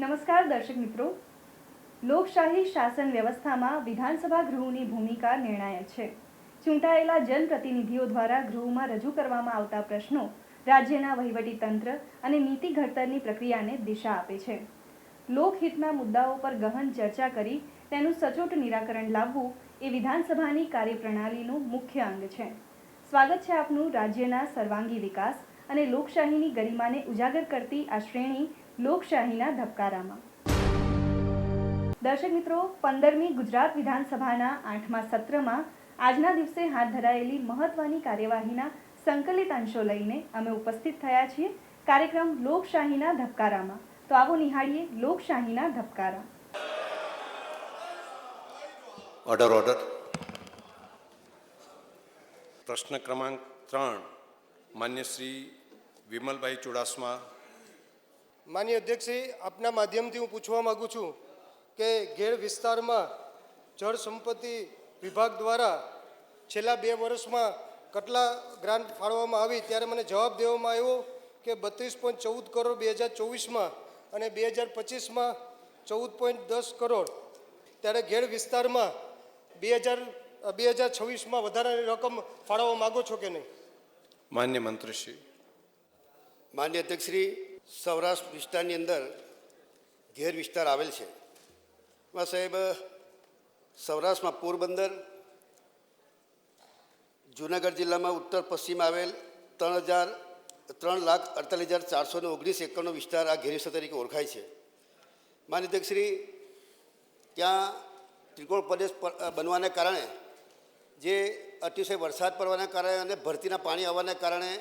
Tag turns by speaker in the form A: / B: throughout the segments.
A: નમસ્કાર દર્શક મિત્રો, લોકશાહી શાસન વ્યવસ્થામાં વિધાનસભા ગૃહની ભૂમિકા નિર્ણાયક છે. ચૂંટાયેલા જનપ્રતિનિધિઓ દ્વારા ગૃહમાં રજૂ કરવામાં આવતા પ્રશ્નો રાજ્યના વહીવટીતંત્ર અને નીતિ ઘડતરની પ્રક્રિયાને દિશા આપે છે. લોકહિતના મુદ્દાઓ પર ગહન ચર્ચા કરી તેનું સચોટ નિરાકરણ લાવવું એ વિધાનસભાની કાર્યપ્રણાલીનું મુખ્ય અંગ છે. સ્વાગત છે આપનું રાજ્યના સર્વાંગી વિકાસ અને લોકશાહીની ગરિમાને ઉજાગર કરતી આ શ્રેણી લોકશાહીના ધબકારામાં. દર્શક મિત્રો, 15મી ગુજરાત વિધાનસભાના 8મા સત્રમાં આજના દિવસે હાથ ધરાયેલી મહત્વની કાર્યવાહીના સંકલિત અંશો લઈને અમે ઉપસ્થિત થયા છીએ કાર્યક્રમ લોકશાહીના ધબકારામાં. તો આવો નિહાળીએ લોકશાહીના ધબકારા.
B: ઓર્ડર. પ્રશ્ન ક્રમાંક 3 માન્ય શ્રી વિમલભાઈ ચુડાસમા.
C: માનનીય અધ્યક્ષશ્રી, આપના માધ્યમથી હું પૂછવા માગું છું કે ઘેડ વિસ્તારમાં જળ સંપત્તિ વિભાગ દ્વારા છેલ્લા 2 વર્ષમાં કેટલા ગ્રાન્ટ ફાળવવામાં આવી, ત્યારે મને જવાબ દેવામાં આવ્યો કે 32.14 કરોડ 2024માં અને 2025માં 14.10 કરોડ. ત્યારે ઘેડ વિસ્તારમાં 2026માં વધારાની રકમ ફાળવવા માગો છો કે નહીં?
B: માન્ય મંત્રીશ્રી.
D: માન્ય અધ્યક્ષશ્રી, સૌરાષ્ટ્ર વિસ્તારની અંદર ઘેર વિસ્તાર આવેલ છે. એમાં સાહેબ સૌરાષ્ટ્રમાં પોરબંદર, જૂનાગઢ જિલ્લામાં ઉત્તર પશ્ચિમ આવેલ 3,48,419 એકરનો વિસ્તાર આ ઘેર વિસ્તાર તરીકે ઓળખાય છે. માન્ય અધ્યક્ષશ્રી, ત્યાં ત્રિકોણ પ્રદેશ બનવાને કારણે, જે અતિશય વરસાદ પડવાના કારણે અને ભરતીના પાણી આવવાના કારણે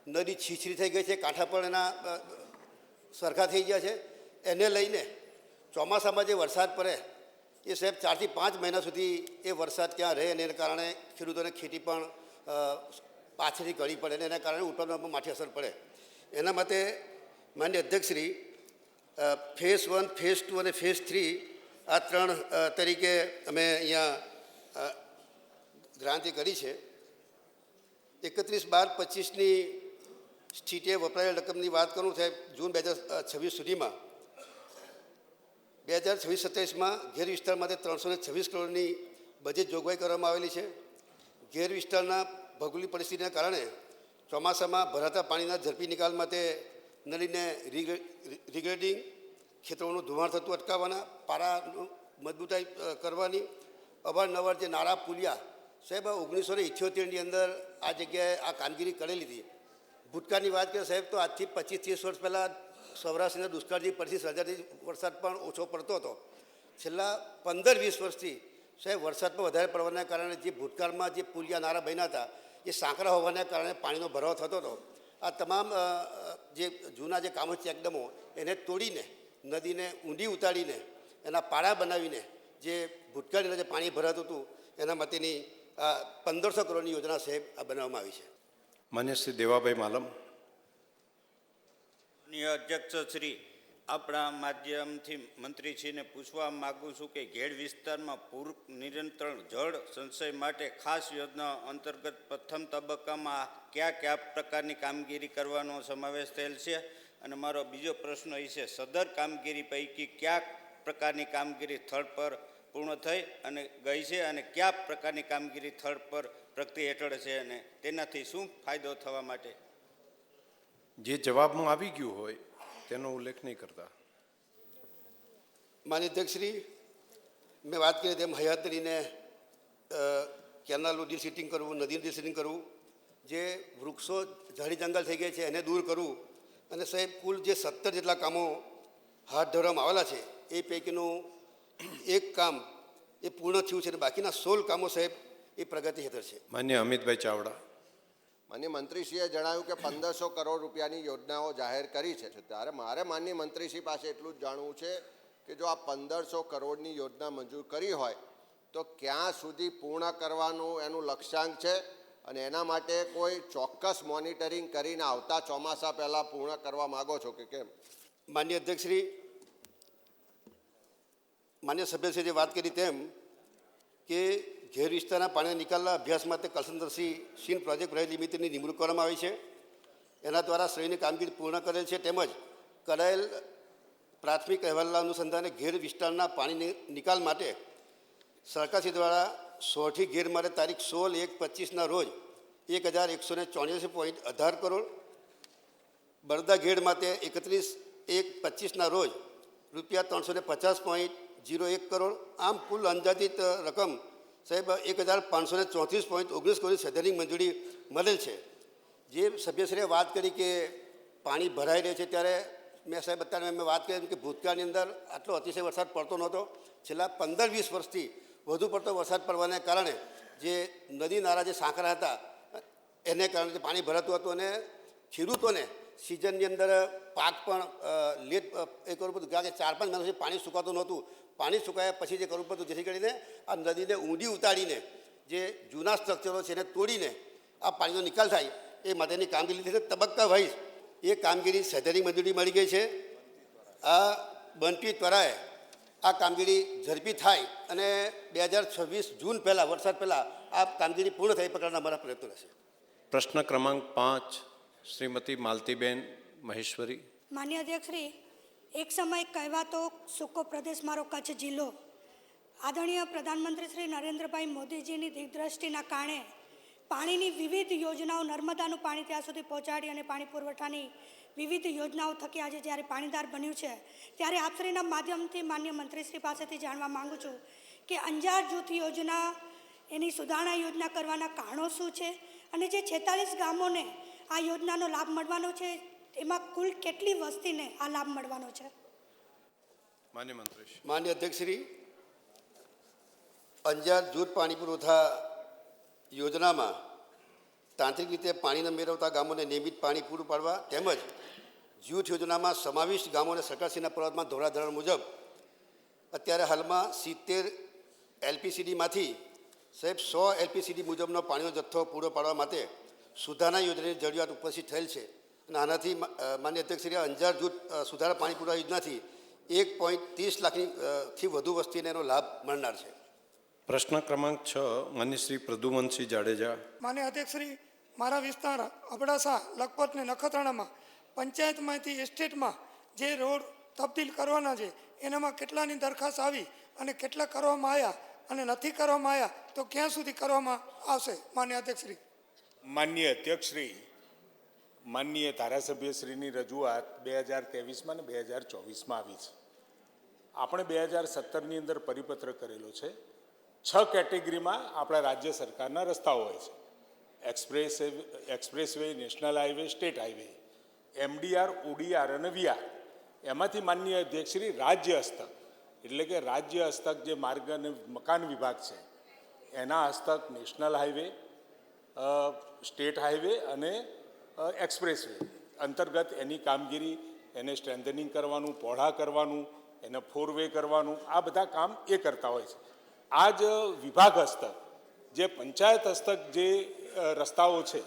D: નદી છીછરી થઈ ગઈ છે, કાંઠા પણ એના સરખા થઈ ગયા છે. એને લઈને ચોમાસામાં જે વરસાદ પડે એ સાહેબ 4 થી 5 મહિના સુધી એ વરસાદ ત્યાં રહે અને એના કારણે ખેડૂતોને ખેતી પણ પાછળથી કરવી પડે અને એના કારણે ઉત્પાદનમાં પણ માઠી અસર પડે. એના માટે માન્ય અધ્યક્ષશ્રી, ફેઝ 1, ફેઝ 2 અને ફેઝ 3 આ 3 તરીકે અમે અહીંયા ગ્રાંતિ કરી છે. 31/12/25ની સ્થિતિએ વપરાયેલ રકમની વાત કરું સાહેબ, જૂન 2026 સુધીમાં 2026-27માં ઘેર વિસ્તાર માટે 326 કરોડની બજેટ જોગવાઈ કરવામાં આવેલી છે. ઘેર વિસ્તારના ભૌગોલિક પરિસ્થિતિના કારણે ચોમાસામાં ભરાતા પાણીના ઝડપી નિકાલ માટે નદીને રિગ્રેડિંગ, ખેતરોનું ધોવાણ થતું અટકાવવાના, પારાનું મજબૂતાઈ કરવાની, અવારનવાર જે નાળા પુલિયા સાહેબ 1978ની અંદર આ જગ્યાએ આ કામગીરી કરેલી હતી. ભૂતકાળની વાત કરીએ સાહેબ તો આજથી 25-30 વર્ષ પહેલાં સૌરાષ્ટ્રના દુષ્કાળની પરિસ્થિતિ સર્જાતી, વરસાદ પણ ઓછો પડતો હતો. છેલ્લા 15-20 વર્ષથી સાહેબ વરસાદ પણ વધારે પડવાના કારણે જે ભૂતકાળમાં જે પુલિયા નાળા બન્યા હતા એ સાંકડા હોવાના કારણે પાણીનો ભરાવો થતો હતો. આ તમામ જે જૂના જે કામો ચેકડેમો એને તોડીને નદીને ઊંડી ઉતારીને એના પાળા બનાવીને જે ભૂતકાળની અંદર જે પાણી ભરાતું હતું એના માટેની 1500 કરોડની યોજના સાહેબ આ બનાવવામાં આવી છે.
B: માન્ય શ્રી દેવાભાઈ માલમ.
E: માનનીય અધ્યક્ષશ્રી, આપણા માધ્યમથી મંત્રીશ્રીને પૂછવા માગું છું કે ઘેડ વિસ્તારમાં પૂર નિયંત્રણ જળ સંચય માટે ખાસ યોજના અંતર્ગત પ્રથમ તબક્કામાં કયા પ્રકારની કામગીરી કરવાનો સમાવેશ થયેલ છે? અને મારો બીજો પ્રશ્ન એ છે, સદર કામગીરી પૈકી કયા પ્રકારની કામગીરી સ્થળ પર પૂર્ણ થઈ અને ગઈ છે અને કયા પ્રકારની કામગીરી સ્થળ પર પ્રગતિ હેઠળ છે અને તેનાથી શું ફાયદો થવા માટે?
B: જે જવાબમાં આવી ગયું હોય તેનો ઉલ્લેખ નહીં કરતા.
D: માન્ય અધ્યક્ષશ્રી, મેં વાત કરી તેમ હયાતરીને કેનાલનું ડિસિટિંગ કરવું, નદીનું ડિસિટિંગ કરવું, જે વૃક્ષો ઝાડી જંગલ થઈ ગયા છે એને દૂર કરવું અને સાહેબ કુલ જે 17 જેટલા કામો હાથ ધરવામાં આવેલા છે એ પૈકીનું એક કામ એ પૂર્ણ થયું છે અને બાકીના 16 કામો સાહેબ એ પ્રગતિ હેઠળ છે.
B: માન્ય અમિતભાઈ ચાવડા.
F: માન્ય મંત્રીશ્રીએ જણાવ્યું કે 1500 કરોડ રૂપિયાની યોજનાઓ જાહેર કરી છે, ત્યારે મારે માન્ય મંત્રીશ્રી પાસે એટલું જ જાણવું છે કે જો આ 1500 કરોડની યોજના મંજૂર કરી હોય તો ક્યાં સુધી પૂર્ણ કરવાનું એનું લક્ષ્યાંક છે અને એના માટે કોઈ ચોક્કસ મોનિટરિંગ કરીને આવતા ચોમાસા પહેલાં પૂર્ણ કરવા માગો છો કે કેમ?
D: માન્ય અધ્યક્ષશ્રી, માન્ય સભ્યશ્રીએ જે વાત કરી તેમ કે ઘેર વિસ્તારના પાણીના નિકાલના અભ્યાસ માટે કલસંદરસિંહ સીન પ્રોજેક્ટ પ્રાઇવેટ લિમિટેડની નિમણૂક કરવામાં આવી છે. એના દ્વારા શ્રેણીની કામગીરી પૂર્ણ કરેલ છે. તેમજ કરાયેલ પ્રાથમિક અહેવાલના અનુસંધાને ઘેર વિસ્તારના પાણી નિકાલ માટે સરકારશ્રી દ્વારા 100થી ઘેર માટે તારીખ 16/1/25ના રોજ 1184.18 કરોડ, બરદા ઘેડ માટે 31/1/25ના રોજ રૂપિયા 350.01 કરોડ, આમ કુલ અંદાજિત રકમ સાહેબ 1534.19 કરોડ સૈદ્ધાંતિક મંજૂરી મળેલ છે. જે સભ્યશ્રીએ વાત કરી કે પાણી ભરાઈ રહે છે, ત્યારે મેં સાહેબ અત્યારે મેં વાત કરી કે ભૂતકાળની અંદર આટલો અતિશય વરસાદ પડતો નહોતો. છેલ્લા 15-20 વર્ષથી વધુ પડતો વરસાદ પડવાને કારણે જે નદી નાળા જે સાંકડા હતા એને કારણે જે પાણી ભરાતું હતું અને ખેડૂતોને સિઝનની અંદર પાક પણ લેટ એ કરવું પડતું, કારણ કે 4-5 મહિના સુધી પાણી સુકાતું નહોતું. પાણી સુકાયા પછી જે કરવું પડતું, જેથી કરીને આ નદીને ઊંડી ઉતારીને જે જૂના સ્ટ્રક્ચરો છે એને તોડીને આ પાણીનો નિકાલ થાય એ માટેની કામગીરી લીધી છે. તબક્કા વાઇઝ એ કામગીરી સૈદ્ધાંતિક મંજૂરી મળી ગઈ છે. આ બનતી ત્વરાએ આ કામગીરી ઝડપી થાય અને 2026 જૂન પહેલાં, વરસાદ પહેલાં આ કામગીરી પૂર્ણ થાય એ પ્રકારના અમારા પ્રયત્નો રહેશે.
B: પ્રશ્ન ક્રમાંક 5 શ્રીમતી માલતીબેન મહેશ્વરી.
G: માન્ય અધ્યક્ષશ્રી, એક સમય કહેવાતો સૂકો પ્રદેશ મારો કચ્છ જિલ્લો આદરણીય પ્રધાનમંત્રી શ્રી નરેન્દ્રભાઈ મોદીજીની દિગ્દ્રષ્ટિના કારણે પાણીની વિવિધ યોજનાઓ, નર્મદાનું પાણી ત્યાં સુધી પહોંચાડી અને પાણી પુરવઠાની વિવિધ યોજનાઓ થકી આજે જ્યારે પાણીદાર બન્યું છે, ત્યારે આપશ્રીના માધ્યમથી માન્ય મંત્રીશ્રી પાસેથી જાણવા માગું છું કે અંજાર જૂથ યોજના, એની સુધારણા યોજના કરવાના કારણો શું છે અને જે 46 ગામોને આ યોજનાનો લાભ મળવાનો છે એમાં કુલ કેટલી વસ્તીને આ લાભ મળવાનો છે?
B: માન્ય મંત્રી.
D: માન્ય અધ્યક્ષશ્રી, અંજાર જૂથ પાણી પુરવઠા યોજનામાં તાંત્રિક રીતે પાણીને મેળવતા ગામોને નિયમિત પાણી પૂરું પાડવા તેમજ જૂથ યોજનામાં સમાવિષ્ટ ગામોને સરકારશ્રીના પ્રવર્તમાન ધોરણધોરણ મુજબ અત્યારે હાલમાં 70 એલપીસીડીમાંથી સાહેબ 100 એલપીસીડી મુજબનો પાણીનો જથ્થો પૂરો પાડવા માટે સુધારણા યોજનાની જરૂરિયાત ઉપસ્થિત થયેલ છે અને આનાથી માન્ય અધ્યક્ષશ્રી અંજાર જૂથ સુધારા પાણી પુરવઠા યોજનાથી 1.30 લાખથી વધુ વસ્તીને એનો લાભ મળનાર છે.
B: પ્રશ્ન ક્રમાંક 6 માન્ય શ્રી પ્રદ્યુમનસિંહ જાડેજા.
H: માન્ય અધ્યક્ષશ્રી, મારા વિસ્તાર અબડાસા, લખપત ને નખત્રાણામાં પંચાયતમાંથી એસ્ટેટમાં જે રોડ તબદીલ કરવાના છે એનામાં કેટલાની દરખાસ્ત આવી અને કેટલા કરવામાં આવ્યા અને નથી કરવામાં આવ્યા તો ક્યાં સુધી કરવામાં આવશે? માન્ય અધ્યક્ષશ્રી.
I: માન્ય અધ્યક્ષશ્રી, માનનીય ધારાસભ્યશ્રીની રજૂઆત 2023માં ને 2024માં આવી છે. આપણે 2017ની અંદર પરિપત્ર કરેલો છે. 6 કેટેગરીમાં આપણા રાજ્ય સરકારના રસ્તાઓ હોય છે: expressway, national highway, state highway, MDR, ODR અને VR. એમાંથી માનનીય અધ્યક્ષશ્રી રાજ્ય હસ્તક, એટલે કે રાજ્ય હસ્તક જે માર્ગ અને મકાન વિભાગ છે એના હસ્તક નેશનલ હાઈવે, સ્ટેટ હાઈવે અને એક્સપ્રેસવે અંતર્ગત એની કામગીરી, એને સ્ટ્રેન્થનિંગ કરવાનું, પહોળા કરવાનું, એને 4 વે કરવાનું, આ બધા કામ એ કરતા હોય છે. આ જ વિભાગ હસ્તક જે પંચાયત હસ્તક જે રસ્તાઓ છે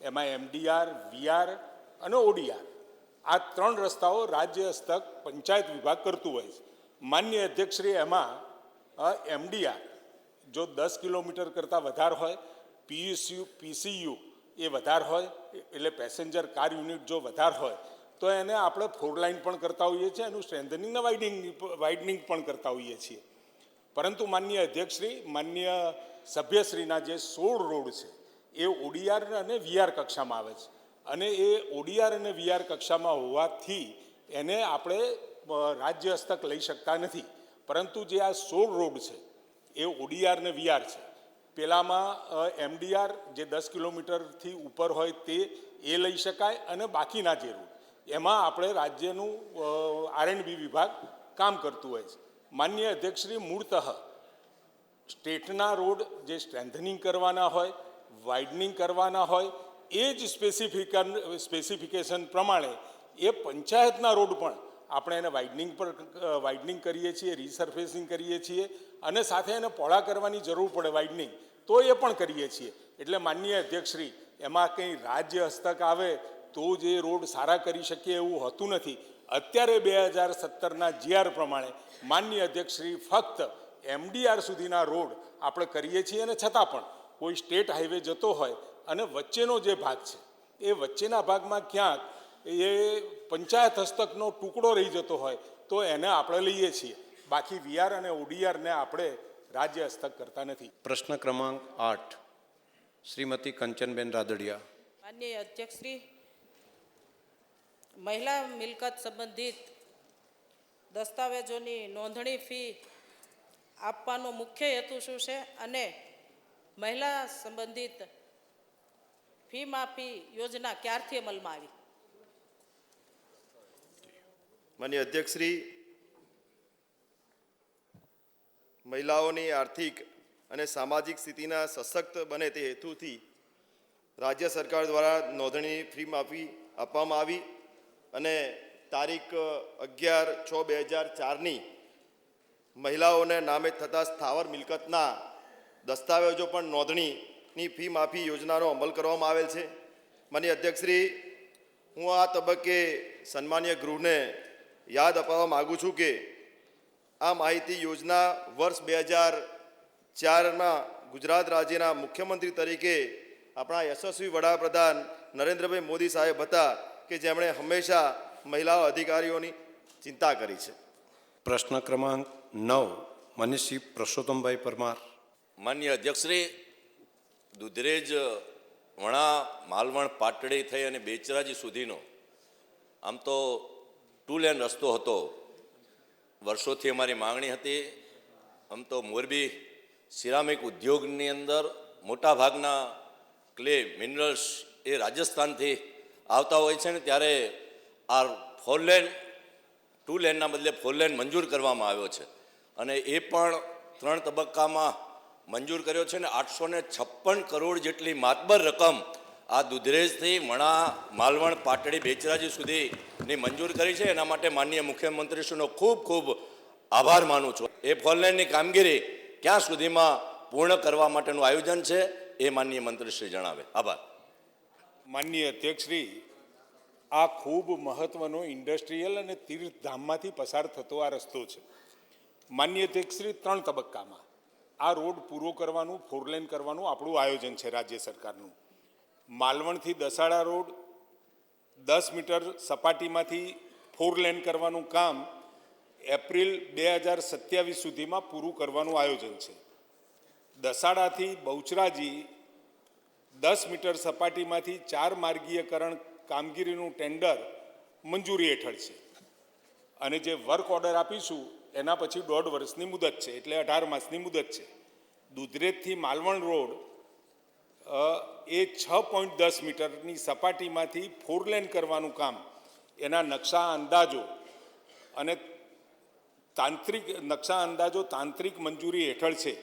I: એમાં MDR, VR અને ODR, આ 3 રસ્તાઓ રાજ્ય હસ્તક પંચાયત વિભાગ કરતું હોય છે. માન્ય અધ્યક્ષશ્રી, એમાં MDR જો 10 કિલોમીટર કરતાં વધારે હોય, PCU એ વધારે હોય એટલે પેસેન્જર કાર યુનિટ જો વધારે હોય તો એને આપણે 4 લાઇન પણ કરતા હોઈએ છીએ, એનું સ્ટ્રેન્થનિંગ ને વાઇડનિંગ પણ કરતા હોઈએ છીએ. પરંતુ માન્ય અધ્યક્ષશ્રી, માન્ય સભ્યશ્રીના જે 16 રોડ છે એ ODR અને VR કક્ષામાં આવે છે અને એ ODR અને VR કક્ષામાં હોવાથી એને આપણે રાજ્ય હસ્તક લઈ શકતા નથી. પરંતુ જે આ 16 રોડ છે એ ODR અને VR છે. પહેલામાં MDR જે 10 કિલોમીટરથી ઉપર હોય તે એ લઈ શકાય અને બાકીના જે રૂટ એમાં આપણે રાજ્યનું R&B વિભાગ કામ કરતું હોય છે. માનનીય અધ્યક્ષશ્રી, મૂળતઃ સ્ટેટના રોડ જે સ્ટ્રેન્થનિંગ કરવાના હોય, વાઇડનિંગ કરવાના હોય, એ જ સ્પેસિફિકેશન પ્રમાણે એ પંચાયતના રોડ પણ આપણે એને વાઇડનિંગ કરીએ છીએ, રિસર્ફેસિંગ કરીએ છીએ, અને સાથે એને પહોળા કરવાની જરૂર પડે વાઇડનિંગ, તો એ પણ કરીએ છીએ. એટલે માનનીય અધ્યક્ષશ્રી, એમાં કંઈ રાજ્ય હસ્તક આવે તો જ એ રોડ સારા કરી શકીએ એવું હોતું નથી. અત્યારે 2017ના GR પ્રમાણે માનનીય અધ્યક્ષશ્રી ફક્ત MDR સુધીના રોડ આપણે કરીએ છીએ, અને છતાં પણ કોઈ સ્ટેટ હાઈવે જતો હોય અને વચ્ચેનો જે ભાગ છે એ વચ્ચેના ભાગમાં ક્યાંક એ પંચાયત હસ્તકનો ટુકડો રહી જતો હોય તો એને આપણે લઈએ છીએ. બાકી VR અને ODRને આપણે રાજ્ય હસ્તક કરતા નથી.
B: પ્રશ્ન ક્રમાંક 8, શ્રીમતી કંચનબેન રાદડિયા.
J: માનનીય અધ્યક્ષશ્રી, મહિલા મિલકત સંબંધિત દસ્તાવેજોની નોંધણી ફી આપવાનો મુખ્ય હેતુ શું છે, અને મહિલા સંબંધિત ફી માફી યોજના ક્યારથી અમલમાં આવી?
K: માનનીય અધ્યક્ષશ્રી, મહિલાઓની આર્થિક અને સામાજિક સ્થિતિના સશક્ત બને તે હેતુથી રાજ્ય સરકાર દ્વારા નોંધણી ફી માફી આપવામાં આવી, અને તારીખ 11/6/2004ની મહિલાઓને નામે થતા સ્થાવર મિલકતના દસ્તાવેજો પણ નોંધણીની ફી માફી યોજનાનો અમલ કરવામાં આવેલ છે. માનનીય અધ્યક્ષશ્રી, હું આ તબક્કે સન્માનીય ગૃહને યાદ અપાવવા માગું છું કે આ માહિતી યોજના વર્ષ 2004માં ગુજરાત રાજ્યના મુખ્યમંત્રી તરીકે આપણા યશસ્વી વડાપ્રધાન નરેન્દ્રભાઈ મોદી સાહેબ હતા કે જેમણે હંમેશા મહિલા અધિકારીઓની ચિંતા કરી છે.
B: પ્રશ્ન ક્રમાંક 9, મનીષજી પરસોત્તમભાઈ પરમાર.
L: માનનીય અધ્યક્ષશ્રી, દુધરેજ વણા માલવણ પાટડી થઈ અને બેચરાજી સુધીનો આમ તો 2 લેન રસ્તો હતો. વર્ષોથી અમારી માંગણી હતી. આમ તો મોરબી સિરામિક ઉદ્યોગની અંદર મોટાભાગના ક્લે મિનરલ્સ એ રાજસ્થાનથી આવતા હોય છે, ને ત્યારે આ 4 લેન 2 લેનના બદલે 4 લેન મંજૂર કરવામાં આવ્યો છે, અને એ પણ 3 તબક્કામાં મંજૂર કર્યો છે, ને 856 કરોડ જેટલી માતબર રકમ આ દુધરેજથી વણા માલવણ પાટડી બેચરાજી સુધીની મંજૂર કરી છે. એના માટે માનનીય મુખ્યમંત્રીશ્રીનો ખૂબ ખૂબ આભાર માનું છું. એ 4 લેનની કામગીરી ક્યાં સુધીમાં પૂર્ણ કરવા માટેનું આયોજન છે એ માનનીય મંત્રીશ્રી જણાવે. આભાર.
I: માનનીય અધ્યક્ષશ્રી, આ ખૂબ મહત્વનો ઇન્ડસ્ટ્રીયલ અને તીર્થધામમાંથી પસાર થતો આ રસ્તો છે. માનનીય અધ્યક્ષશ્રી, 3 તબક્કામાં આ રોડ પૂરો કરવાનું, 4 લેન કરવાનું આપણું આયોજન છે રાજ્ય સરકારનું. માલવણથી દસાડા રોડ 10 મીટર સપાટીમાંથી 4 લેન કરવાનું કામ એપ્રિલ 2027 સુધીમાં પૂરું કરવાનું આયોજન છે. દસાડાથી બહુચરાજી 10 મીટર સપાટીમાંથી 4 માર્ગીયકરણ કામગીરીનું ટેન્ડર મંજૂરી હેઠળ છે, અને જે વર્ક ઓર્ડર આપીશું એના પછી 1.5 વર્ષની મુદત છે, એટલે 18 માસની મુદત છે. દુધરેજથી માલવણ રોડ એ 6.10 મીટરની સપાટીમાંથી 4 લેન કરવાનું કામ એના નકશા અંદાજો અને તાંત્રિક મંજૂરી હેઠળ છે,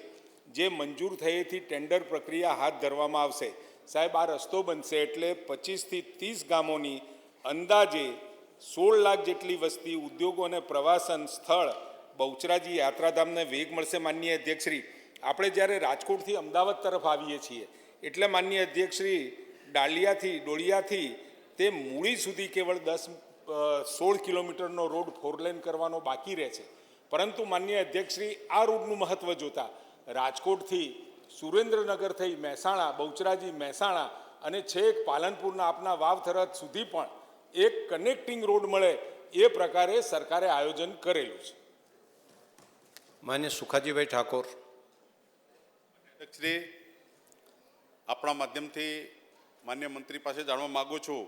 I: જે મંજૂર થયેથી ટેન્ડર પ્રક્રિયા હાથ ધરવામાં આવશે. સાહેબ, આ રસ્તો બનશે એટલે 25 થી 30 ગામોની અંદાજે 16 લાખ જેટલી વસ્તી, ઉદ્યોગો અને પ્રવાસન સ્થળ બહુચરાજી યાત્રાધામને વેગ મળશે. માનનીય અધ્યક્ષશ્રી, આપણે જ્યારે રાજકોટથી અમદાવાદ તરફ આવીએ છીએ એટલે માનનીય અધ્યક્ષશ્રી ડોળિયાથી તે મૂળી સુધી કેવળ 16 કિલોમીટરનો રોડ 4 લેન કરવાનો બાકી રહે છે. પરંતુ માનનીય અધ્યક્ષશ્રી, આ રોડનું મહત્ત્વ જોતા રાજકોટથી સુરેન્દ્રનગર થઈ મહેસાણા, બહુચરાજી મહેસાણા અને છેક પાલનપુરના આપના વાવ થરાદ સુધી પણ એક કનેક્ટિંગ રોડ મળે એ પ્રકારે સરકારે આયોજન કરેલું છે.
B: માન્ય સુખાજીભાઈ ઠાકોર.
M: શ્રી, આપણા માધ્યમથી માન્ય મંત્રી પાસે જાણવા માગું છું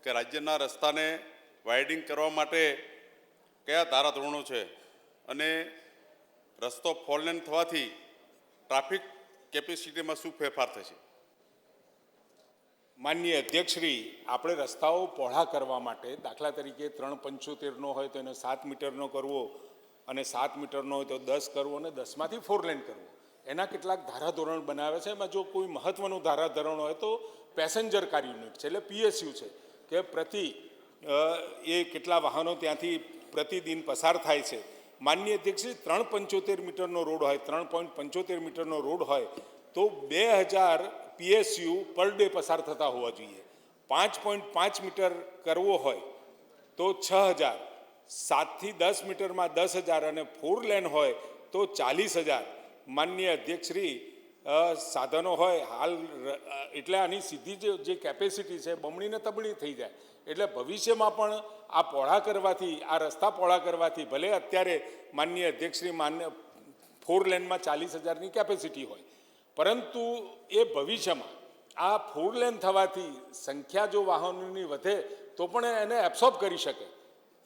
M: કે રાજ્યના રસ્તાને વાઇડિંગ કરવા માટે કયા ધારાધોરણો છે, અને રસ્તો 4 લેન થવાથી ટ્રાફિક કેપેસિટીમાં શું ફેરફાર થશે?
I: માનનીય અધ્યક્ષશ્રી, આપણે રસ્તાઓ પહોળા કરવા માટે દાખલા તરીકે 3.75નો હોય તો એને 7 મીટરનો કરવો, અને 7 મીટરનો હોય તો 10 કરવો, અને 10માંથી 4 લેન કરવો, એના કેટલાક ધારાધોરણ બનાવે છે. એમાં જો કોઈ મહત્ત્વનું ધારાધોરણ હોય તો પેસેન્જર કાર યુનિટ છે, એટલે PSU છે, કે પ્રતિ એ કેટલા વાહનો ત્યાંથી પ્રતિદિન પસાર થાય છે. માનનીય અધ્યક્ષશ્રી, 3.75 મીટરનો રોડ હોય, 3.75 મીટરનો રોડ હોય તો 2000 PSU પર ડે પસાર થતા હોવા જોઈએ. 5.5 મીટર કરવો હોય તો 6000, 7થી 10 મીટરમાં 10,000, અને 4 લેન હોય તો 40,000. માનનીય અધ્યક્ષશ્રી, સાધનો હોય હાલ, એટલે આની સીધી જે કેપેસિટી છે બમણી ને તબણી થઈ જાય. એટલે ભવિષ્યમાં પણ આ પહોળા કરવાથી, આ રસ્તા પહોળા કરવાથી, ભલે અત્યારે માનનીય અધ્યક્ષશ્રી 4 લેનમાં 40,000ની કેપેસિટી હોય, પરંતુ એ ભવિષ્યમાં આ 4 લેન થવાથી સંખ્યા જો વાહનોની વધે તો પણ એને એબ્સોર્બ કરી શકે,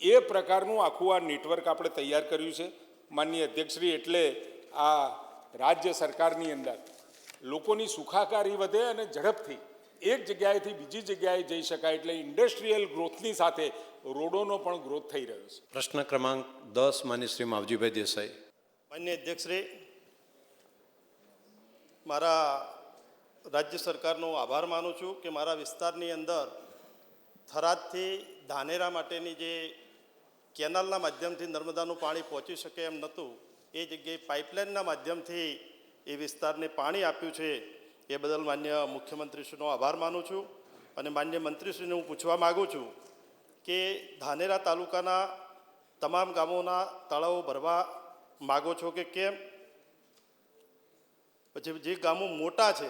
I: એ પ્રકારનું આખું આ નેટવર્ક આપણે તૈયાર કર્યું છે. માનનીય અધ્યક્ષશ્રી, એટલે આ રાજ્ય સરકારની અંદર લોકોની સુખાકારી વધે અને ઝડપથી એક જગ્યાએથી બીજી જગ્યાએ જઈ શકાય, એટલે ઇન્ડસ્ટ્રીયલ ગ્રોથની સાથે રોડોનો પણ ગ્રોથ થઈ રહ્યો છે.
B: પ્રશ્ન ક્રમાંક 10 માન્ય શ્રી માવજીભાઈ દેસાઈ.
K: માન્ય અધ્યક્ષશ્રી, મારા રાજ્ય સરકારનો આભાર માનું છું કે મારા વિસ્તારની અંદર થરાદથી ધાનેરા માટેની જે કેનાલના માધ્યમથી નર્મદાનું પાણી પહોંચી શકે એમ નહોતું, એ જગ્યાએ પાઇપલાઇનના માધ્યમથી એ વિસ્તારને પાણી આપ્યું છે. એ બદલ માન્ય મુખ્યમંત્રીશ્રીનો આભાર માનું છું. અને માન્ય મંત્રીશ્રીને હું પૂછવા માગું છું કે ધાનેરા તાલુકાના તમામ ગામોના તળાવો ભરવા માગો છો કે કેમ? પછી જે ગામો મોટા છે,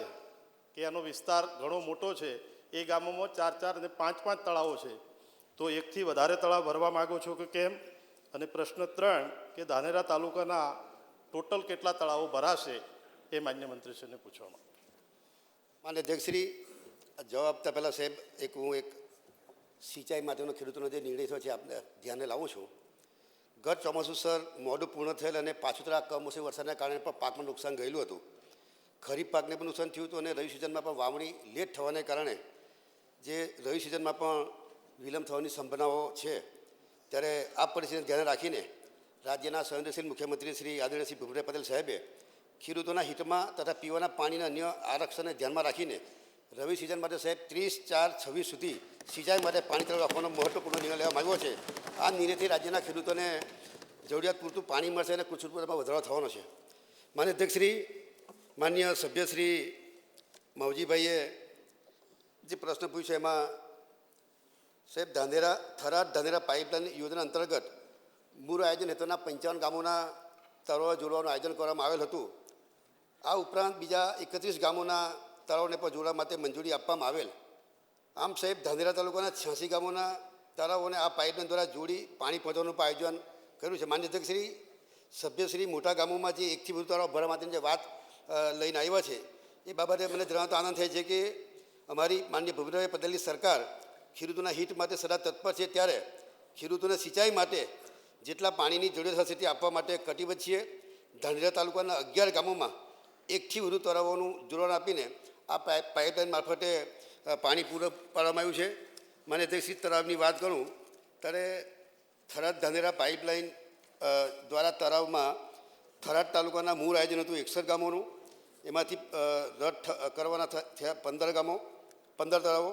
K: કે એનો વિસ્તાર ઘણો મોટો છે, એ ગામોમાં 4-4 અને 5-5 તળાવો છે, તો એકથી વધારે તળાવ ભરવા માગો છો કે કેમ? અને પ્રશ્ન 3, કે ધાનેરા તાલુકાના ટોટલ કેટલા તળાવો ભરાશે, એ માન્ય મંત્રીશ્રીને પૂછવામાં.
D: માન્ય અધ્યક્ષશ્રી, જવાબ આપતા પહેલાં સાહેબ, હું એક સિંચાઈ માટેનો ખેડૂતોનો જે નિર્ણય થયો છે આપને ધ્યાને લાવું છું. ગત ચોમાસું સર મોડું પૂર્ણ થયેલ અને પાછુતરા કમોસમી વરસાદના કારણે પણ પાકમાં નુકસાન ગયેલું હતું. ખરીફ પાકને પણ નુકસાન થયું હતું, અને રવિ સિઝનમાં પણ વાવણી લેટ થવાને કારણે જે રવિ સિઝનમાં પણ વિલંબ થવાની સંભાવનાઓ છે. ત્યારે આ પરિસ્થિતિને ધ્યાને રાખીને રાજ્યના સંવેદનશીલ મુખ્યમંત્રી શ્રી આદરણીય શ્રી ભૂપેન્દ્ર પટેલ સાહેબે ખેડૂતોના હિતમાં તથા પીવાના પાણીના અન્ય આરક્ષણને ધ્યાનમાં રાખીને રવિ સિઝન માટે સાહેબ 30/4/26 સુધી સિંચાઈ માટે પાણી ચાલુ રાખવાનો મહત્વપૂર્ણ નિર્ણય લેવામાં આવ્યો છે. આ નિર્ણયથી રાજ્યના ખેડૂતોને જરૂરિયાત પૂરતું પાણી મળશે અને કૃષિ ઉત્પાદનમાં વધારો થવાનો છે. માન્ય અધ્યક્ષશ્રી, માન્ય સભ્યશ્રી માવજીભાઈએ જે પ્રશ્ન પૂછ્યો એમાં સાહેબ થરાદ ધાનેરા પાઇપલાઇન યોજના અંતર્ગત મૂળ આયોજન હેઠળના 55 ગામોના તળાવો જોડવાનું આયોજન કરવામાં આવેલ હતું. આ ઉપરાંત બીજા 31 ગામોના તળાવોને પણ જોડવા માટે મંજૂરી આપવામાં આવેલ. આમ સાહેબ ધાનેરા તાલુકાના 86 ગામોના તળાવોને આ પાઇપલાઇન દ્વારા જોડી પાણી પહોંચવાનું આયોજન કર્યું છે. માન્ય અધ્યક્ષશ્રી, સભ્યશ્રી મોટા ગામોમાં જે 1થી વધુ તળાવ ભરવા માટેની જે વાત લઈને આવ્યા છે, એ બાબતે મને જણાવતો આનંદ થાય છે કે અમારી માનનીય ભૂપેન્દ્રભાઈ પટેલની સરકાર ખેડૂતોના હિત માટે સદા તત્પર છે. ત્યારે ખેડૂતોને સિંચાઈ માટે જેટલા પાણીની જરૂરિયાત હશે તે આપવા માટે કટિબદ્ધ છીએ. ધાનેરા તાલુકાના 11 ગામોમાં 1થી વધુ તળાવોનું જોડાણ આપીને આ પાઇપલાઇન મારફતે પાણી પૂરું પાડવામાં આવ્યું છે. મને અધ્યક્ષશ્રી, તળાવની વાત કરું ત્યારે થરાદ ધાનેરા પાઇપલાઇન દ્વારા તળાવમાં થરાદ તાલુકાના મૂળ આયોજન હતું 61 ગામોનું. એમાંથી રદ કરવાના થયા 15 તળાવો.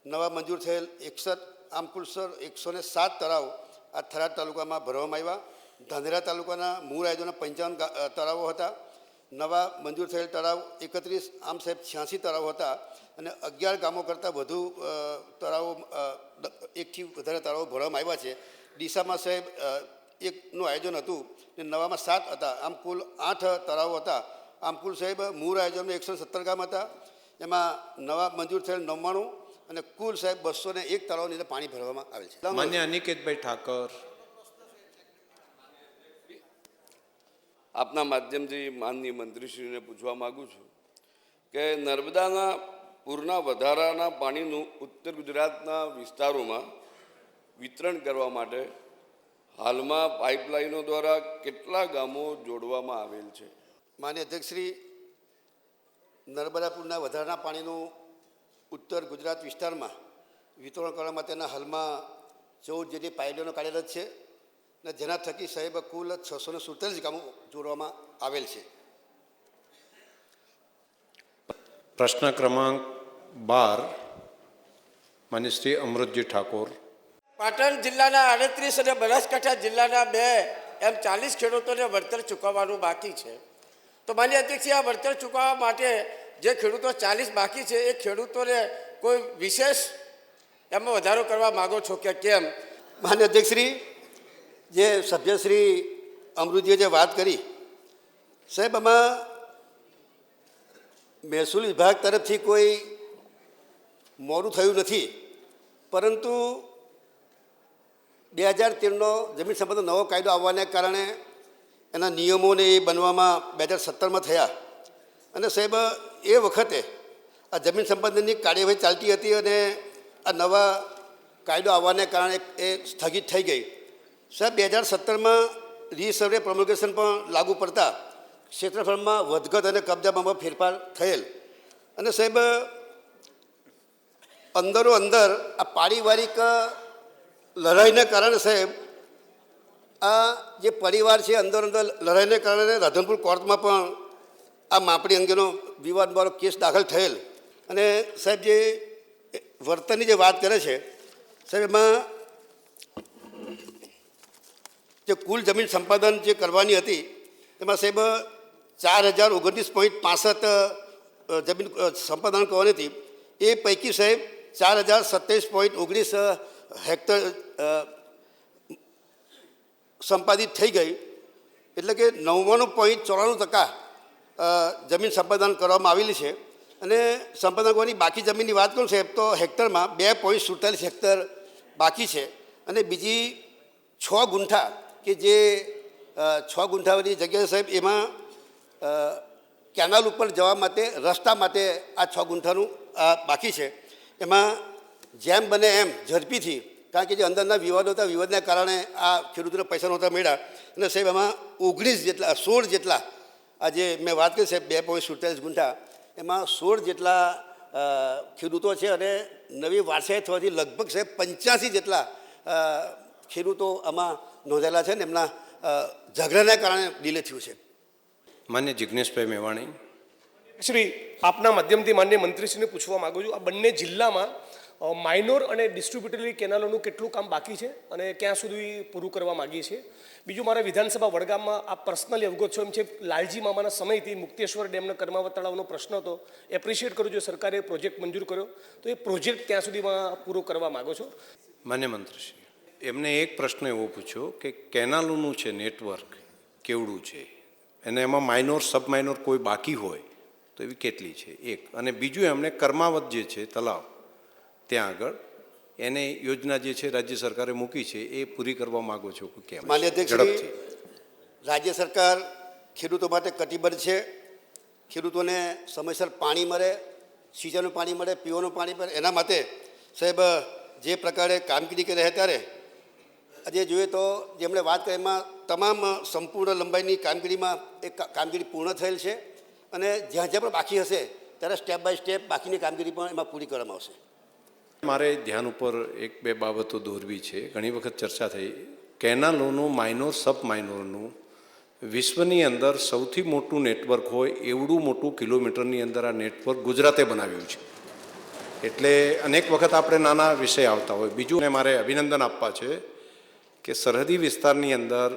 D: નવા મંજૂર થયેલ 61, આમ કુલ 107 તળાવ આ થરાદ તાલુકામાં ભરવામાં આવ્યા. ધાનેરા તાલુકાના મૂળ આયોજનના 55 તળાવો હતા. નવા મંજૂર થયેલ તળાવ 31, આમ સાહેબ 86 તળાવો હતા. અને 11 ગામો કરતાં વધુ તળાવો, 1થી વધારે તળાવો ભરવામાં આવ્યા છે. ડીસામાં સાહેબ 1નું આયોજન હતું અને નવામાં 7 હતા. આમ કુલ 8 તળાવો હતા. આમ કુલ સાહેબ મૂળ આયોજનમાં 117 ગામ હતા. એમાં નવા મંજૂર થયેલ 99 અને કુલ સાહેબ 201 તળાવની અંદર પાણી ભરવામાં આવેલ છે.
B: માન્ય અનિકેતભાઈ ઠાકર.
N: આપના માધ્યમથી માનનીય મંત્રીશ્રીને પૂછવા માગું છું કે નર્મદાના પૂરના વધારાના પાણીનું ઉત્તર ગુજરાતના વિસ્તારોમાં વિતરણ કરવા માટે હાલમાં પાઇપલાઇનો દ્વારા કેટલા ગામો જોડવામાં આવેલ છે?
D: માન્ય અધ્યક્ષશ્રી, નર્મદા પૂરના વધારાના પાણીનું ઉત્તર ગુજરાત વિસ્તારમાં વિતરણ કરવા માટેના હાલમાં 14 જેટલી પાઇપલાઇનો કાર્યરત છે અને જેના થકી સાહેબ કુલ 647 ગામો જોડવામાં આવેલ છે.
B: પ્રશ્ન ક્રમાંક 12 માન્ય શ્રી અમૃતજી ઠાકોર.
O: પાટણ જિલ્લાના 38 અને બનાસકાંઠા જિલ્લાના 2 એમ 40 ખેડૂતોને વળતર ચૂકવવાનું બાકી છે. તો માન્ય અધ્યક્ષ, આ વળતર ચૂકવવા માટે જે ખેડૂતો 40 બાકી છે એ ખેડૂતોને કોઈ વિશેષ એમાં વધારો કરવા માગો છો કે કેમ?
D: માન્ય અધ્યક્ષશ્રી, જે સભ્યશ્રી અમૃતજીએ જે વાત કરી સાહેબ, આમાં મહેસૂલ વિભાગ તરફથી કોઈ મોડું થયું નથી, પરંતુ 2013નો જમીન સંબંધનો નવો કાયદો આવવાને કારણે એના નિયમોને એ બનવામાં 2017માં થયા અને સાહેબ એ વખતે આ જમીન સંબંધની કાર્યવાહી ચાલતી હતી અને આ નવા કાયદો આવવાને કારણે એ સ્થગિત થઈ ગઈ. સાહેબ 2017માં રીસર્વે પ્રોમોગેશન પણ લાગુ પડતા ક્ષેત્રફળમાં વધઘટ અને કબજામાં ફેરફાર થયેલ અને સાહેબ અંદરો અંદર આ પારિવારિક લડાઈને કારણે સાહેબ આ જે પરિવાર છે અંદર લડાઈને કારણે રાધનપુર કોર્ટમાં પણ આ માપણી અંગેનો વિવાદવાળો કેસ દાખલ થયેલ અને સાહેબ જે વર્તનની જે વાત કરે છે સાહેબ, એમાં જે કુલ જમીન સંપાદન જે કરવાની હતી એમાં સાહેબ 4029.65 જમીન સંપાદન કરવાની હતી. એ પૈકી સાહેબ 4027.19 હેક્ટર સંપાદિત થઈ ગઈ, એટલે કે 99.94% જમીન સંપાદન કરવામાં આવેલી છે. અને સંપાદન કરવાની બાકી જમીનની વાત કરું સાહેબ તો હેક્ટરમાં 2.47 હેક્ટર બાકી છે અને બીજી 6 ગુંઠા કે જે 6 ગુંઠાવાળી જગ્યા સાહેબ એમાં કેનાલ ઉપર જવા માટે રસ્તા માટે આ 6 ગુંઠાનું બાકી છે. એમાં જેમ બને એમ ઝડપીથી, કારણ કે જે અંદરના વિવાદો હતા, વિવાદને કારણે આ ખેડૂતોને પૈસા નહોતા મળ્યા અને સાહેબ એમાં 16 જેટલા આ જે મેં વાત કરી સાહેબ 2.47 ગુંઠા એમાં 16 જેટલા ખેડૂતો છે અને નવી વારસાઈ થવાથી લગભગ સાહેબ 85 જેટલા ખેડૂતો આમાં નોંધાયેલા છે ને એમના ઝઘડાના કારણે ડિલે થયું છે.
B: માન્ય જિજ્ઞેશભાઈ મેવાણી.
P: શ્રી, આપના માધ્યમથી માન્ય મંત્રીશ્રીને પૂછવા માગું છું, આ બંને જિલ્લામાં માઇનોર અને ડિસ્ટ્રીબ્યુટરી કેનાલોનું કેટલું કામ બાકી છે અને ક્યાં સુધી પૂરું કરવા માગીએ છીએ? બીજું, મારા વિધાનસભા વડગામમાં આ પર્સનલી અવગત છો એમ છે, લાલજી મામાના સમયથી મુક્તેશ્વર ડેમના કર્માવત તળાવનો પ્રશ્ન હતો. એપ્રિશિએટ કરું છું, સરકારે પ્રોજેક્ટ મંજૂર કર્યો, તો એ પ્રોજેક્ટ ક્યાં સુધીમાં પૂરો કરવા માગો છો?
B: માન્ય મંત્રીશ્રી, એમને એક પ્રશ્ન એવો પૂછ્યો કે કેનાલોનું છે નેટવર્ક કેવડું છે અને એમાં માઇનોર સબ માઇનોર કોઈ બાકી હોય તો એવી કેટલી છે, એક. અને બીજું એમણે કર્માવત જે છે તલાવ ત્યાં આગળ એને યોજના જે છે રાજ્ય સરકારે મૂકી છે એ પૂરી કરવા માગો છો કે કેમ?
D: માન્ય અધ્યક્ષ, રાજ્ય સરકાર ખેડૂતો માટે કટિબદ્ધ છે. ખેડૂતોને સમયસર પાણી મળે, સિંચાઈનું પાણી મળે, પીવાનું પાણી મળે, એના માટે સાહેબ જે પ્રકારે કામગીરી કરી રહ્યા ત્યારે આજે જોઈએ તો જેમણે વાત કરી એમાં તમામ સંપૂર્ણ લંબાઈની કામગીરીમાં એ કામગીરી પૂર્ણ થયેલ છે અને જ્યાં જ્યાં પણ બાકી હશે ત્યારે સ્ટેપ બાય સ્ટેપ બાકીની કામગીરી પણ એમાં પૂરી કરવામાં આવશે.
B: મારે ધ્યાન ઉપર 1-2 બાબતો દોરવી છે. ઘણી વખત ચર્ચા થઈ કેનાલોનું માઇનોર સબ માઇનોરનું વિશ્વની અંદર સૌથી મોટું નેટવર્ક હોય એવડું મોટું કિલોમીટરની અંદર આ નેટવર્ક ગુજરાતે બનાવ્યું છે. એટલે અનેક વખત આપણે નાના વિષય આવતા હોય. બીજું મારે અભિનંદન આપવા છે કે સરહદી વિસ્તારની અંદર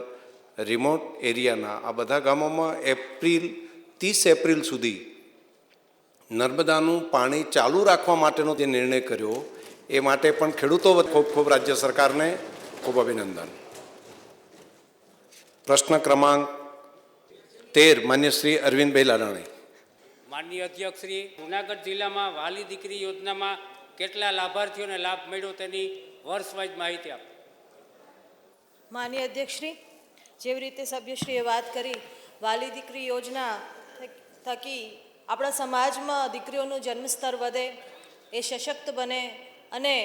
B: રિમોટ એરિયાના આ બધા ગામોમાં 30 એપ્રિલ સુધી નર્મદાનું પાણી ચાલુ રાખવા માટેનો જે નિર્ણય કર્યો એ માટે પણ ખેડૂતો ખૂબ ખૂબ રાજ્ય સરકારને ખૂબ અભિનંદન. પ્રશ્ન ક્રમાંક 13 માન્ય શ્રી અરવિંદભાઈ લાડાણી.
Q: માનનીય અધ્યક્ષ શ્રી, જૂનાગઢ જિલ્લામાં વાલી દીકરી યોજનામાં કેટલા લાભાર્થીઓને લાભ મળ્યો તેની વર્ષવાઇઝ માહિતી આપો.
R: માનનીય અધ્યક્ષશ્રી, જેવી રીતે સભ્યશ્રીએ વાત કરી, વાલી દીકરી યોજના થકી આપણા સમાજમાં દીકરીઓનું જન્મસ્તર વધે, એ સશક્ત બને અને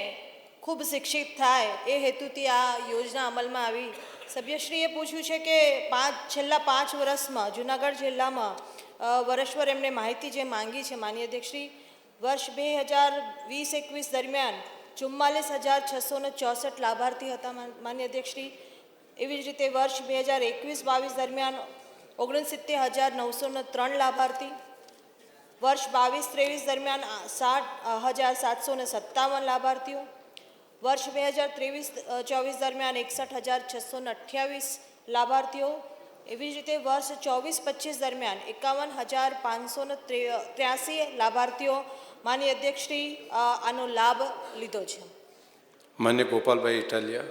R: ખૂબ શિક્ષિત થાય એ હેતુથી આ યોજના અમલમાં આવી. સભ્યશ્રીએ પૂછ્યું છે કે છેલ્લા 5 વર્ષમાં જૂનાગઢ જિલ્લામાં વર્ષભર એમને માહિતી જે માંગી છે માનનીય અધ્યક્ષશ્રી, વર્ષ 2020-21 દરમિયાન 44,664 લાભાર્થી હતા માન્ય અધ્યક્ષશ્રી. એવી જ રીતે વર્ષ 2021-22 દરમિયાન 69,903 લાભાર્થી, વર્ષ 22-23 દરમિયાન 60,757 લાભાર્થીઓ, વર્ષ 2023-24 દરમિયાન 61,628 લાભાર્થીઓ, એવી જ રીતે વર્ષ 24-25 દરમિયાન 51,583 લાભાર્થીઓ માન્ય અધ્યક્ષશ્રી આનો લાભ લીધો છે.
B: માન્ય ગોપાલભાઈ ઇટાલિયા.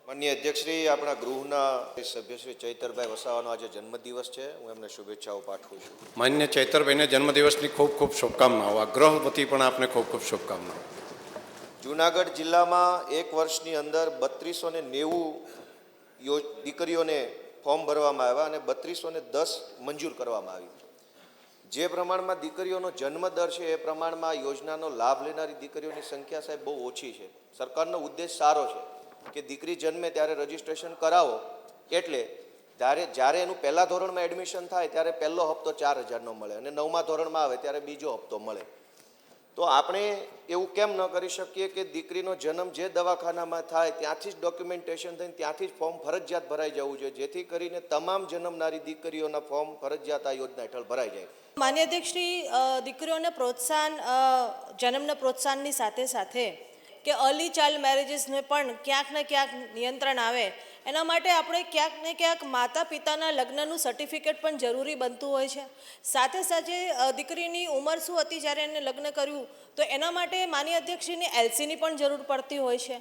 S: માન્ય અધ્યક્ષશ્રી, આપણા ગૃહના સભ્ય શ્રી ચૈતરભાઈ વસાવાનો આજે જન્મદિવસ છે. હું એમને શુભેચ્છાઓ પાઠવું છું.
B: માન્ય ચૈતરભાઈને જન્મદિવસની ખૂબ ખૂબ શુભકામનાઓ. આ ગ્રહ વતી પણ આપને ખૂબ ખૂબ શુભકામનાઓ.
S: જૂનાગઢ જિલ્લામાં એક વર્ષની અંદર 3290 દીકરીઓને ફોર્મ ભરવામાં આવ્યા અને 3210 મંજૂર કરવામાં આવી. જે પ્રમાણમાં દીકરીઓનો જન્મ દર છે એ પ્રમાણમાં યોજનાનો લાભ લેનારી દીકરીઓની સંખ્યા સાહેબ બહુ ઓછી છે. સરકારનો ઉદ્દેશ સારો છે કે દીકરી જન્મે ત્યારે રજીસ્ટ્રેશન કરાવો, એટલે જ્યારે એનું પહેલા ધોરણમાં એડમિશન થાય ત્યારે પહેલો હપ્તો 4,000નો મળે અને 9મા ધોરણમાં આવે ત્યારે બીજો હપ્તો મળે. તો આપણે એવું કેમ ન કરી શકીએ કે દીકરીનો જન્મ જે દવાખાનામાં થાય ત્યાંથી જ ડોક્યુમેન્ટેશન થઈને ત્યાંથી જ ફોર્મ ફરજિયાત ભરાઈ જવું જોઈએ, જેથી કરીને તમામ જન્મનારી દીકરીઓના ફોર્મ ફરજિયાત આ યોજના હેઠળ ભરાઈ જાય.
R: માન્ય અધ્યક્ષશ્રી, દીકરીઓને પ્રોત્સાહન, જન્મના પ્રોત્સાહનની સાથે સાથે કે અર્લી ચાઇલ્ડ મેરેજીસને પણ ક્યાંક ને ક્યાંક નિયંત્રણ આવે, એના માટે આપણે ક્યાંક ને ક્યાંક માતા પિતાના લગ્નનું સર્ટિફિકેટ પણ જરૂરી બનતું હોય છે. સાથે સાથે દીકરીની ઉંમર શું હતી જ્યારે એને લગ્ન કર્યું, તો એના માટે માન્ય અધ્યક્ષશ્રીની એલસીની પણ જરૂર પડતી હોય છે.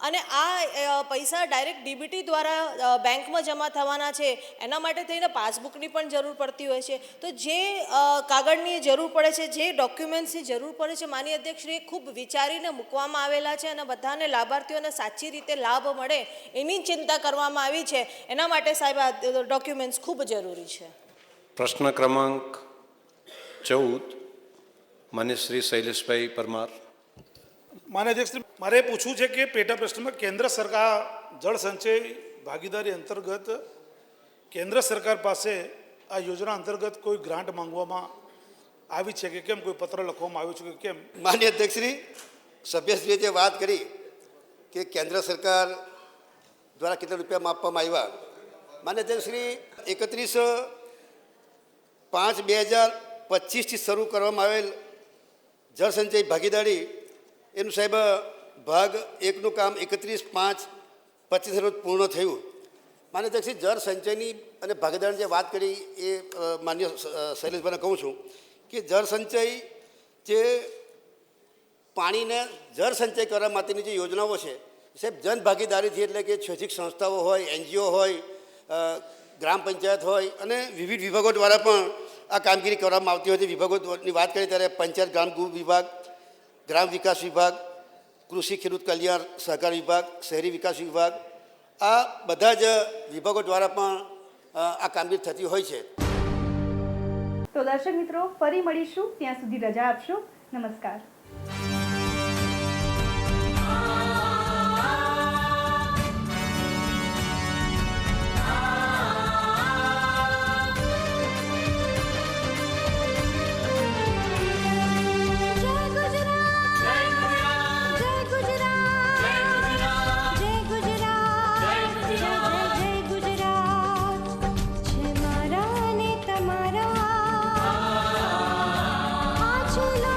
R: અને આ પૈસા ડાયરેક્ટ ડીબીટી દ્વારા બેંકમાં જમા થવાના છે, એના માટે થઈને પાસબુકની પણ જરૂર પડતી હોય છે. તો જે કાગળની જરૂર પડે છે, જે ડોક્યુમેન્ટ્સની જરૂર પડે છે, માન્ય અધ્યક્ષશ્રીએ ખૂબ વિચારીને મૂકવામાં આવેલા છે અને બધાને લાભાર્થીઓને સાચી રીતે લાભ મળે એની ચિંતા કરવામાં આવી છે. એના માટે સાહેબ આ ડોક્યુમેન્ટ્સ ખૂબ જરૂરી છે.
B: પ્રશ્ન ક્રમાંક 14, માન્ય શ્રી શૈલેષભાઈ પરમાર.
T: માન્ય અધ્યક્ષ, મારે પૂછવું છે કે પેટા પ્રશ્નમાં કેન્દ્ર સરકાર જળ સંચય ભાગીદારી અંતર્ગત કેન્દ્ર સરકાર પાસે આ યોજના અંતર્ગત કોઈ ગ્રાન્ટ માંગવામાં આવી છે કે કેમ? કોઈ પત્ર લખવામાં આવ્યું છે કે કેમ?
D: માન્ય અધ્યક્ષશ્રી, સભ્યશ્રીએ જે વાત કરી કે કેન્દ્ર સરકાર દ્વારા કેટલા રૂપિયા આપવામાં આવ્યા, માન્ય અધ્યક્ષશ્રી 31/5/2025થી શરૂ કરવામાં આવેલ જળ સંચય ભાગીદારી એનું સાહેબ ભાગ 1નું કામ 31/5/25 રોજ પૂર્ણ થયું. માન્ય અધ્યક્ષશ્રી, જળ સંચયની અને ભાગીદારીની જે વાત કરી એ માન્ય શૈલેષભાઈને કહું છું કે જળ સંચય જે પાણીને જળ સંચય કરવા માટેની જે યોજનાઓ છે સાહેબ જન ભાગીદારીથી, એટલે કે સ્વૈચ્છિક સંસ્થાઓ હોય, એનજીઓ હોય, ગ્રામ પંચાયત હોય અને વિવિધ વિભાગો દ્વારા પણ આ કામગીરી કરવામાં આવતી હોય છે. વિભાગોની વાત કરીએ ત્યારે પંચાયત ગ્રામ વિભાગ, ગ્રામ વિકાસ વિભાગ, કૃષિ ખેડૂત કલ્યાણ સહકાર વિભાગ, શહેરી વિકાસ વિભાગ, આ બધા જ વિભાગો દ્વારા પણ આ કામગીરી થતી હોય છે.
A: તો દર્શક મિત્રો, ફરી મળીશું. ત્યાં સુધી રજા આપશો. નમસ્કાર.
U: चलो